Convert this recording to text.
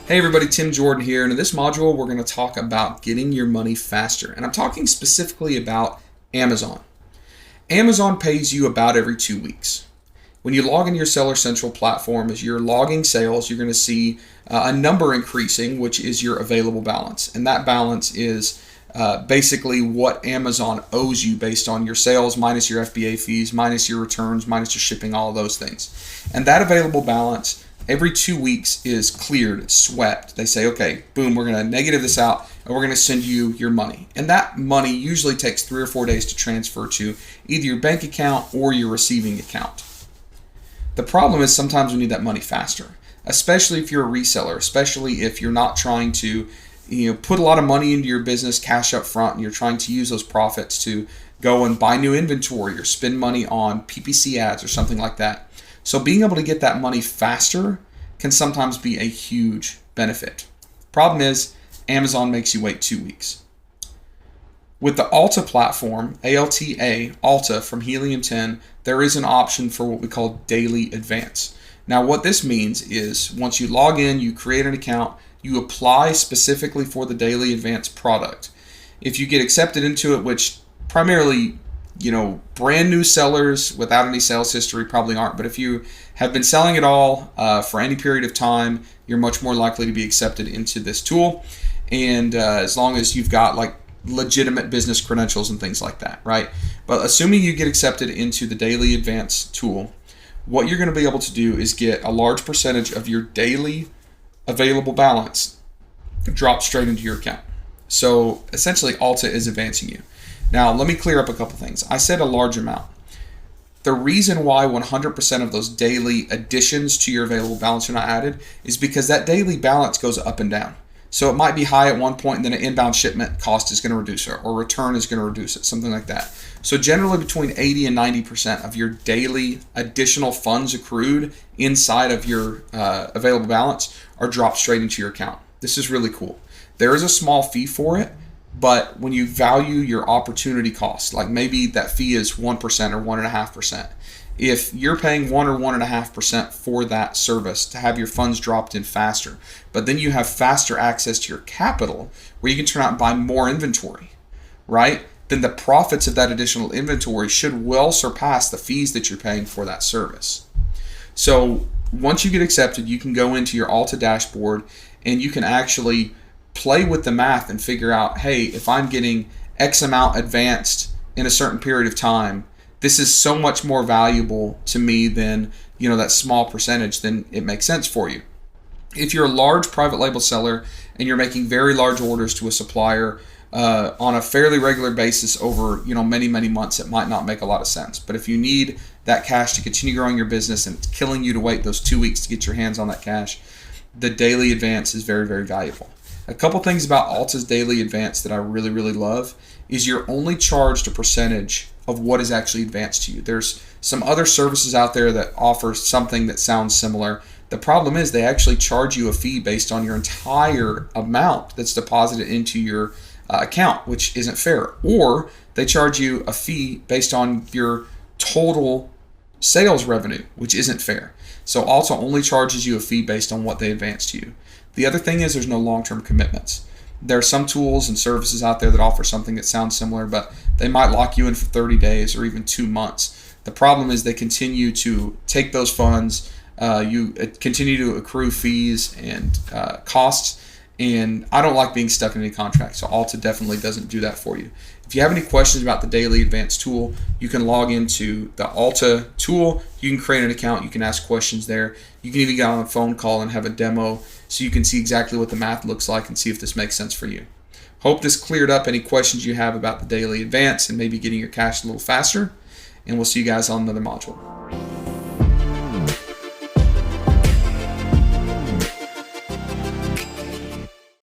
Hey everybody, Tim Jordan here, and in this module we're going to talk about getting your money faster. And I'm talking specifically about Amazon. Amazon pays you about every 2 weeks. When you log into your Seller Central platform, as you're logging sales, you're going to see a number increasing, which is your available balance. And that balance is basically what Amazon owes you based on your sales minus your FBA fees, minus your returns, minus your shipping, all of those things. And that available balance every 2 weeks is cleared, it's swept. They say, okay, boom, we're going to negative this out and we're going to send you your money. And that money usually takes 3 or 4 days to transfer to either your bank account or your receiving account. The problem is sometimes we need that money faster, especially if you're a reseller, especially if you're not trying to put a lot of money into your business, cash up front, and you're trying to use those profits to go and buy new inventory or spend money on PPC ads or something like that. So being able to get that money faster can sometimes be a huge benefit. Problem is, Amazon makes you wait 2 weeks. With the Alta platform, Alta from Helium 10, there is an option for what we call daily advance. Now what this means is once you log in, you create an account, you apply specifically for the daily advance product. If you get accepted into it, which primarily brand new sellers without any sales history probably aren't, but if you have been selling it all for any period of time, you're much more likely to be accepted into this tool. And as long as you've got like legitimate business credentials and things like that, right? But assuming you get accepted into the daily advance tool, what you're going to be able to do is get a large percentage of your daily available balance drop straight into your account. So essentially Alta is advancing you. Now, let me clear up a couple things. I said a large amount. The reason why 100% of those daily additions to your available balance are not added is because that daily balance goes up and down. So it might be high at one point, and then an inbound shipment cost is going to reduce it, or return is going to reduce it, something like that. So generally between 80 and 90% of your daily additional funds accrued inside of your available balance are dropped straight into your account. This is really cool. There is a small fee for it. But when you value your opportunity cost, like maybe that fee is 1% or 1.5%, if you're paying 1 or 1.5% for that service to have your funds dropped in faster, but then you have faster access to your capital where you can turn out and buy more inventory, right? Then the profits of that additional inventory should well surpass the fees that you're paying for that service. So once you get accepted, you can go into your Alta dashboard and you can actually play with the math and figure out, hey, if I'm getting X amount advanced in a certain period of time, this is so much more valuable to me than that small percentage, then it makes sense for you. If you're a large private label seller and you're making very large orders to a supplier on a fairly regular basis over many months, it might not make a lot of sense. But if you need that cash to continue growing your business and it's killing you to wait those 2 weeks to get your hands on that cash, the daily advance is very, very valuable. A couple things about Alta's daily advance that I really, really love is you're only charged a percentage of what is actually advanced to you. There's some other services out there that offer something that sounds similar. The problem is they actually charge you a fee based on your entire amount that's deposited into your account, which isn't fair. Or they charge you a fee based on your total sales revenue, which isn't fair. So Alta only charges you a fee based on what they advance to you. The other thing is there's no long-term commitments. There are some tools and services out there that offer something that sounds similar, but they might lock you in for 30 days or even 2 months. The problem is they continue to take those funds, you continue to accrue fees and costs, and I don't like being stuck in any contract, so Alta definitely doesn't do that for you. If you have any questions about the Daily Advance tool, you can log into the Alta tool. You can create an account. You can ask questions there. You can even get on a phone call and have a demo so you can see exactly what the math looks like and see if this makes sense for you. Hope this cleared up any questions you have about the Daily Advance and maybe getting your cash a little faster. And we'll see you guys on another module.